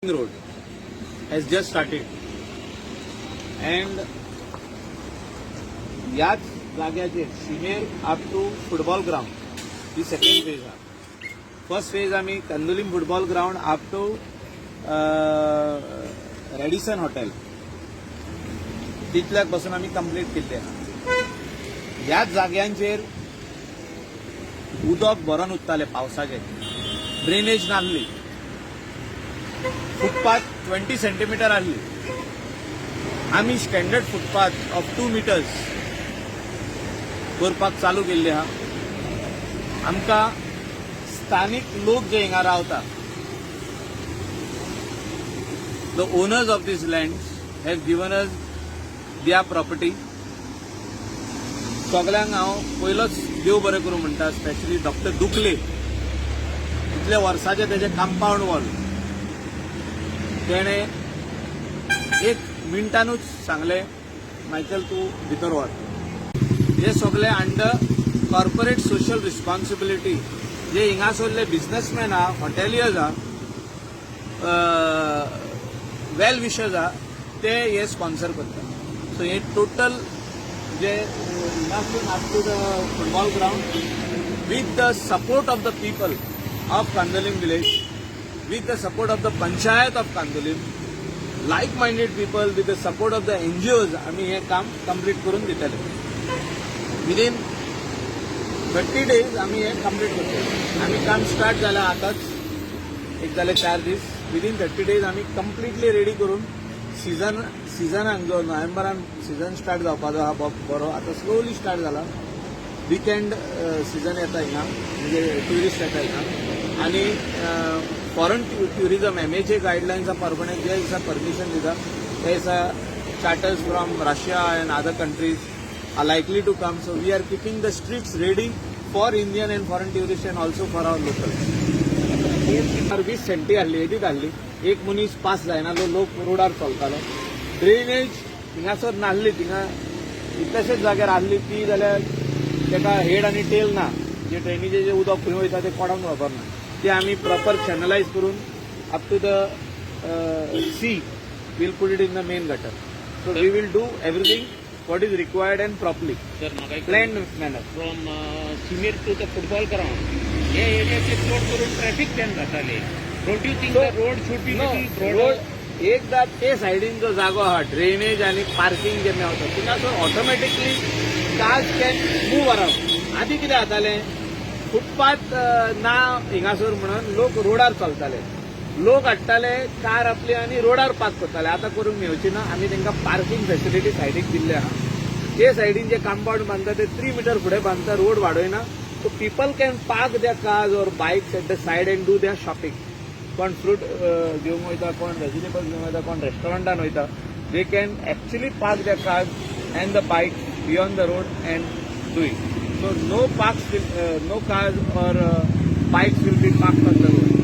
road has just started and याच जाग्याचेर सीमेर अप टू फुटबॉल ग्राउंड ही सेकंड फेज आहा. फर्स्ट फेज आमी Candolim football ground up to Radisson hotel तितल्याक पासून आमी कंप्लीट केल्ले आहा. ह्याच जाग्यांचेर उदक भरून उरताले पावसाचे, ड्रेनेज नासली, फुटपाथ 20 सेंटीमीटर आसली. आमी स्टँडर्ड फुटपाथ ऑफ 2 मीटर्स करपाक चालू केल्ले आहा. आमकां स्थानिक लोक जे हिंगा रावता, the owners of these lands have given us दिया प्रॉपर्टी. सगळ्यांक हांव पयलोच देव बरें करूं म्हणटा, स्पेशली डॉक्टर दुखले, इतले वर्साचे तेजे कंपाऊंड वॉल तेणे एक मिनटानूच सांगले, मायकल तूं भितर वच. हे सगळे अंडर कॉर्पोरेट सोशल रिस्पॉन्सिबिलिटी. जे हिंगासरले बिझनेसमॅन आहा, हॉटेलियर्स आहा, वेल विशर्स आहा, ते हे स्पॉन्सर करतात. सो हे टोटल जे हिंगासून up to the football ground with the support of the people of Candolim village, with the support of the Panchayat of Kandolim, like-minded people, with the support of the NGOs, आम्ही हे काम complete करून दितले. Within 30 days आम्ही हे complete करतो. आम्ही काम स्टार्ट झालं आताच, एक झाले 4 दीस. विदिन 30 days आम्ही कम्प्लिटली रेडी करून सिजनाक जो नोव्हेंबरान सिजन स्टार्ट जावपाचो हा बरो आता स्लोली स्टार्ट जाला. विकेंड सिजन येता हिंगा, म्हणजे ट्युरिस्ट येता हिंगा. आणि फॉरेन ट्युरिझम MHA गायडलायन्सा प्रमाणे जे दिसा परमिशन दिता ते दिसा charters from Russia and other countries are likely to come. So we are keeping the streets ready for Indian and foreign tourist and also for our local. 20 सेंटी आहली, एडीत आहली, एक मनीस पास जायना, लोक रोडार चलतालो. ड्रेनेज हिंगासर नासली, थिंगा इतलेशेच जाग्यार आहली ती जाल्यार तेका हेड आनी टेल ना. जे ड्रेनेजे जे उदक खंय वयता ते कोणाक खबर ना. ते आम्ही प्रॉपर चॅनलाइज करून up to the sea will put it in the main gutter. So we will do everything what is required and properly. Sir, planned manner. From Simir to the football ground, हे एरियाचे चड करून traffic jam जाताले. Don't you think the road should be little broader? एकदा ते सायडीन जो जागो आहा, ड्रेनेज आणि पार्किंग जे मेळटा थिंगासर automatically cars can move around. आधी कितें जाताले, फुटपाथ ना हिंगासर म्हणून लोक रोडार चलताले, लोक हाडटाले कार आपली आणि रोडार पार्क करताले. आता करूंक मेळची ना. आमी तांकां पार्किंग फॅसिलिटी सायडीक दिल्ले आहा. ते सायडीन जे कंपाऊंड बांदता ते 3 मीटर फुडें बांदता, रोड वाडयना. So people can park their cars or bikes at the side and do their shopping. कोण फ्रूट घेवंक वयता, कोण व्हेजिटेबल्स घेवंक वयता, कोण रेस्टॉरंटान वयता, they can actually park their cars and the bikes beyond the road and do it. So no cars or bikes will be parked on the road.